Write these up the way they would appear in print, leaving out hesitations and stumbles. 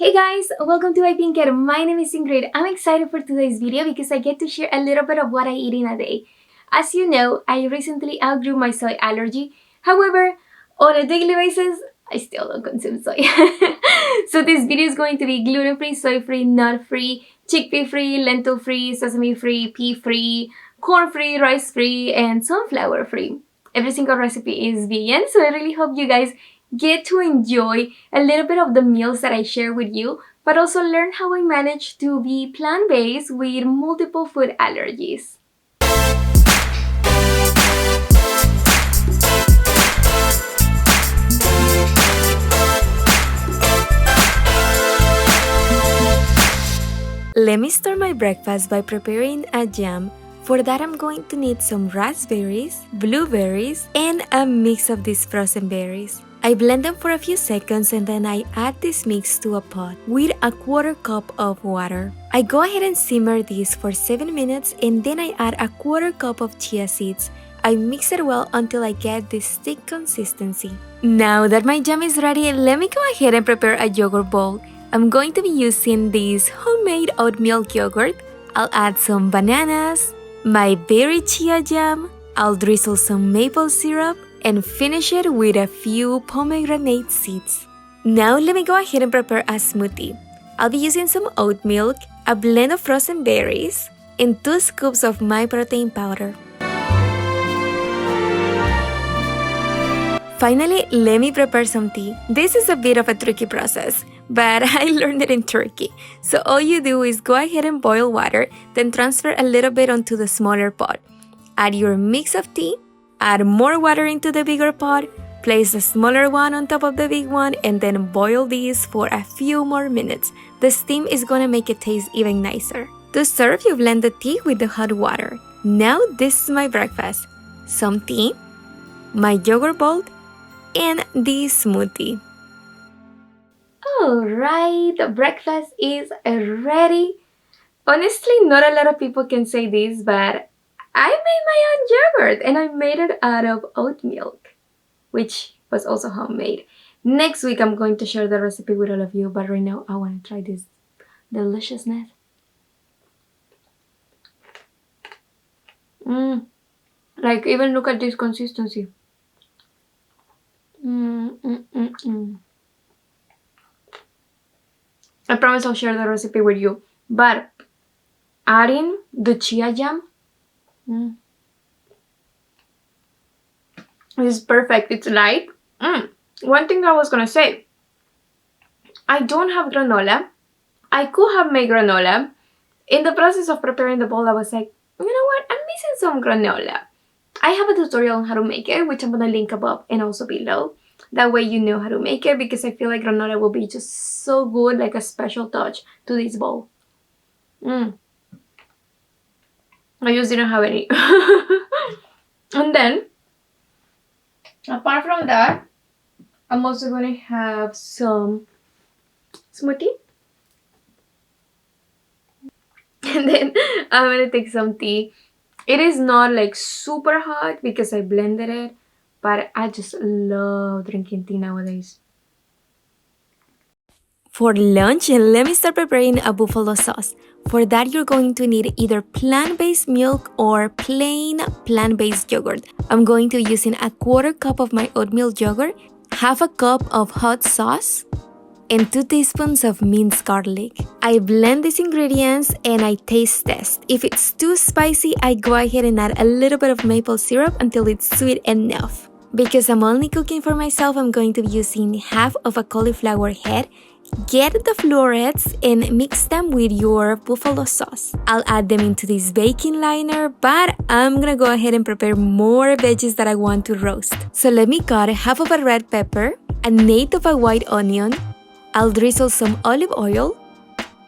Hey guys, welcome to IPINKIT. My name is Ingrid. I'm excited for today's video because I get to share a little bit of what I eat in a day. As you know, I recently outgrew my soy allergy. However, on a daily basis, I still don't consume soy. So this video is going to be gluten-free, soy-free, nut-free, chickpea-free, lentil-free, sesame-free, pea-free, corn-free, rice-free, and sunflower-free. Every single recipe is vegan, so I really hope you guys get to enjoy a little bit of the meals that I share with you, but also learn how I manage to be plant-based with multiple food allergies. Let me start my breakfast by preparing a jam. For that, I'm going to need some raspberries, blueberries, and a mix of these frozen berries. I blend them for a few seconds and then I add this mix to a pot with a quarter cup of water. I go ahead and simmer this for 7 minutes and then I add a quarter cup of chia seeds. I mix it well until I get this thick consistency. Now that my jam is ready, let me go ahead and prepare a yogurt bowl. I'm going to be using this homemade oat milk yogurt. I'll add some bananas, my berry chia jam, I'll drizzle some maple syrup, and finish it with a few pomegranate seeds. Now let me go ahead and prepare a smoothie. I'll be using some oat milk, a blend of frozen berries, and 2 scoops of my protein powder. Finally, let me prepare some tea. This is a bit of a tricky process, but I learned it in Turkey. So all you do is go ahead and boil water, then transfer a little bit onto the smaller pot. Add your mix of tea, add more water into the bigger pot, place the smaller one on top of the big one, and then boil these for a few more minutes. The steam is gonna make it taste even nicer. To serve, you blend the tea with the hot water. Now this is my breakfast. Some tea, my yogurt bowl, and this smoothie. Alright, the breakfast is ready. Honestly, not a lot of people can say this, but I made my own yogurt and I made it out of oat milk, which was also homemade. Next week, I'm going to share the recipe with all of you, but right now, I want to try this deliciousness. Like, even look at this consistency. I promise I'll share the recipe with you, but adding the chia jam, it's perfect. It's light. One thing I was gonna say, I don't have granola. I could have made granola. In the process of preparing the bowl, I was like, you know what? I'm missing some granola. I have a tutorial on how to make it, which I'm gonna link above and also below. That way you know how to make it, because I feel like granola will be just so good, like a special touch to this bowl. I just didn't have any. And then, apart from that, I'm also going to have some smoothie. And then I'm going to take some tea. It is not like super hot because I blended it, but I just love drinking tea nowadays. For lunch, let me start preparing a buffalo sauce. For that, you're going to need either plant-based milk or plain plant-based yogurt. I'm going to be using a quarter cup of my oatmeal yogurt, half a cup of hot sauce, and 2 teaspoons of minced garlic. I blend these ingredients and I taste test. If it's too spicy, I go ahead and add a little bit of maple syrup until it's sweet enough. Because I'm only cooking for myself, I'm going to be using half of a cauliflower head. Get the florets and mix them with your buffalo sauce. I'll add them into this baking liner, but I'm gonna go ahead and prepare more veggies that I want to roast. So let me cut half of a red pepper, an eighth of a white onion. I'll drizzle some olive oil.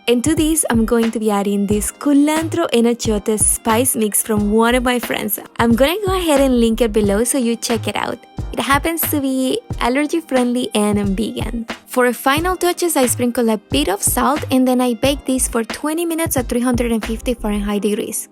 And to this, I'm going to be adding this culantro and achiote spice mix from one of my friends. I'm gonna go ahead and link it below so you check it out. It happens to be allergy friendly and vegan. For final touches, I sprinkle a bit of salt and then I bake this for 20 minutes at 350 Fahrenheit degrees.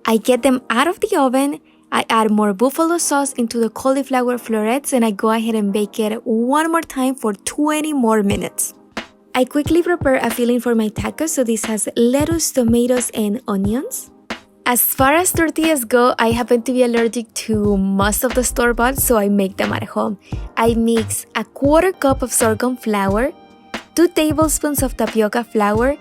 I get them out of the oven, I add more buffalo sauce into the cauliflower florets and I go ahead and bake it one more time for 20 more minutes. I quickly prepare a filling for my tacos, so this has lettuce, tomatoes, and onions. As far as tortillas go, I happen to be allergic to most of the store-bought, so I make them at home. I mix a quarter cup of sorghum flour, 2 tablespoons of tapioca flour,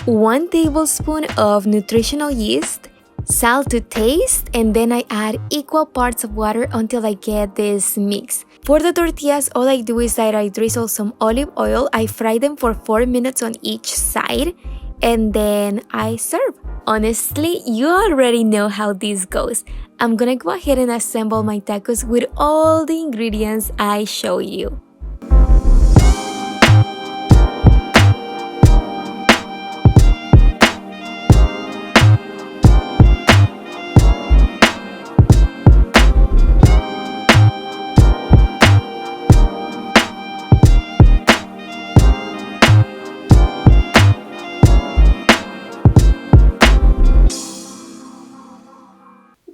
1 tablespoon of nutritional yeast, salt to taste, and then I add equal parts of water until I get this mix. For the tortillas, all I do is that I drizzle some olive oil, I fry them for 4 minutes on each side, and then I serve. Honestly, you already know how this goes. I'm gonna go ahead and assemble my tacos with all the ingredients I show you.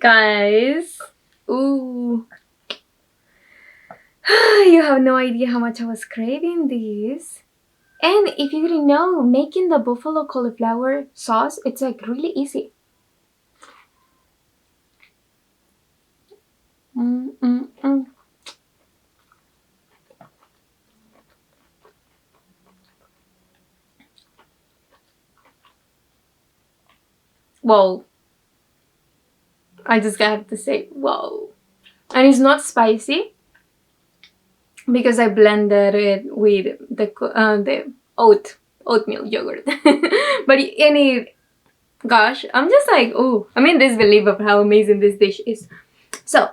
Guys, ooh, you have no idea how much I was craving this. And if you didn't know, making the buffalo cauliflower sauce, it's like really easy. Whoa. I just have to say, whoa. And it's not spicy because I blended it with the oatmeal yogurt. But gosh, I'm just like, oh, I'm in disbelief of how amazing this dish is. So,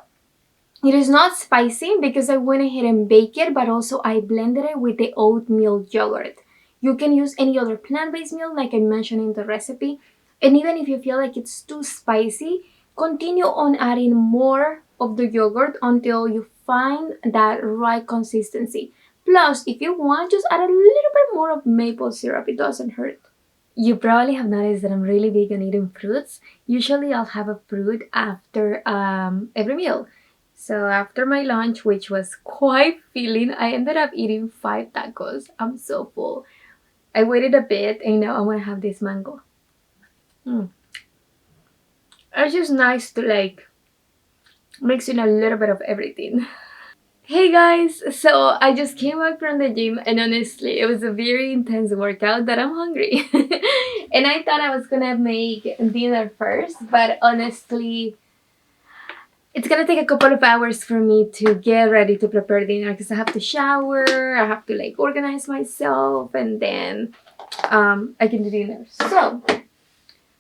it is not spicy because I went ahead and baked it, but also I blended it with the oatmeal yogurt. You can use any other plant-based milk like I mentioned in the recipe. And even if you feel like it's too spicy, continue on adding more of the yogurt until you find that right consistency. Plus, if you want, just add a little bit more of maple syrup. It doesn't hurt. You probably have noticed that I'm really big on eating fruits. Usually I'll have a fruit after every meal. So after my lunch, which was quite filling, I ended up eating 5 tacos. I'm so full. I waited a bit and now I'm gonna have this mango. It's just nice to like mix in a little bit of everything. Hey guys, so I just came back from the gym and honestly it was a very intense workout that I'm hungry. And I thought I was gonna make dinner first, but honestly it's gonna take a couple of hours for me to get ready to prepare dinner because I have to shower, I have to like organize myself, and then I can do dinner. So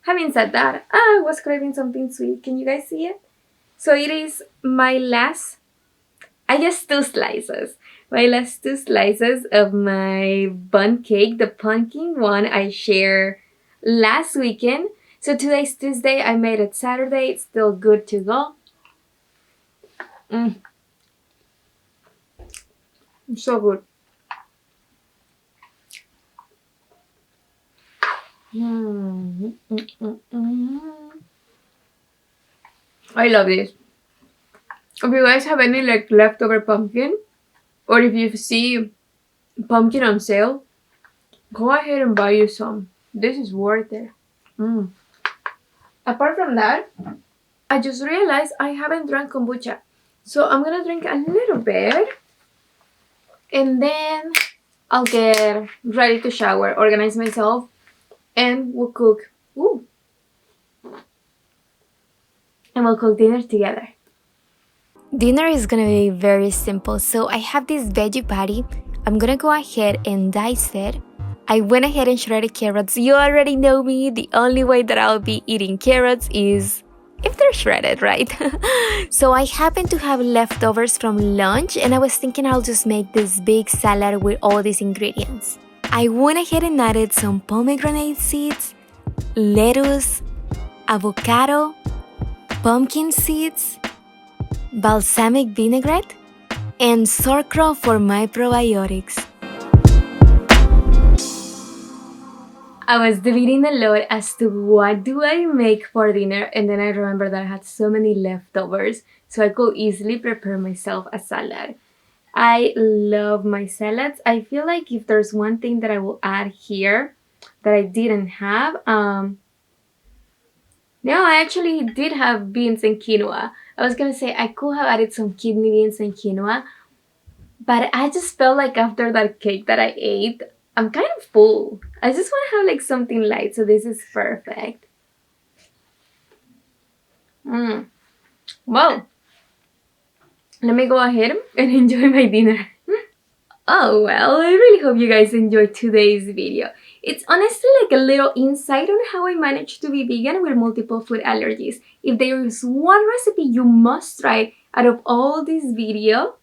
having said that, I was craving something sweet. Can you guys see it? So it is my last, I guess 2 slices. My last 2 slices of my bun cake. The pumpkin one I shared last weekend. So today's Tuesday. I made it Saturday. It's still good to go. So good. I love this. If you guys have any like leftover pumpkin, or if you see pumpkin on sale, go ahead and buy you some. This is worth it. Apart from that, I just realized I haven't drank kombucha. So I'm gonna drink a little bit and then I'll get ready to shower, organize myself, and we'll cook. And we'll cook dinner together. Dinner is gonna be very simple. So I have this veggie patty. I'm gonna go ahead and dice it. I went ahead and shredded carrots. You already know me. The only way that I'll be eating carrots is if they're shredded, right? So I happen to have leftovers from lunch and I was thinking I'll just make this big salad with all these ingredients. I went ahead and added some pomegranate seeds, lettuce, avocado, pumpkin seeds, balsamic vinaigrette, and sauerkraut for my probiotics. I was debating a lot as to what do I make for dinner, and then I remember that I had so many leftovers, so I could easily prepare myself a salad. I love my salads. I feel like if there's one thing that I will add here that I didn't have, no, I actually did have beans and quinoa. I was gonna say I could have added some kidney beans and quinoa, but I just felt like after that cake that I ate, I'm kind of full. I just want to have like something light, so this is perfect. Well, let me go ahead and enjoy my dinner. Oh well, I really hope you guys enjoyed today's video. It's honestly like a little insight on how I managed to be vegan with multiple food allergies. If there is one recipe you must try out of all this video,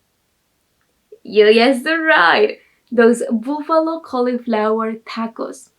you guessed it right! Those buffalo cauliflower tacos.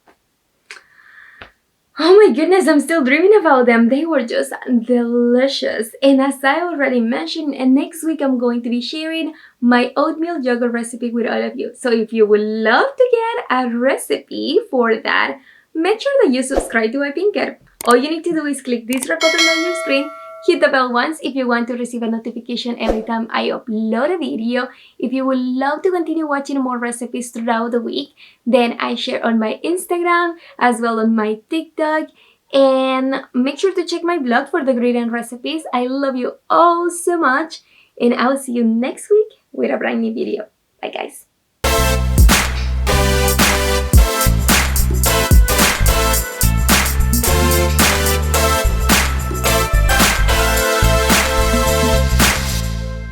Oh my goodness, I'm still dreaming about them. They were just delicious. And as I already mentioned, next week I'm going to be sharing my oatmeal yogurt recipe with all of you. So if you would love to get a recipe for that, make sure that you subscribe to IPINKIT. All you need to do is click this red button on your screen, hit the bell once if you want to receive a notification every time I upload a video. If you would love to continue watching more recipes throughout the week, then I share on my Instagram as well on my TikTok. And make sure to check my blog for the great recipes. I love you all so much, and I'll see you next week with a brand new video. Bye guys.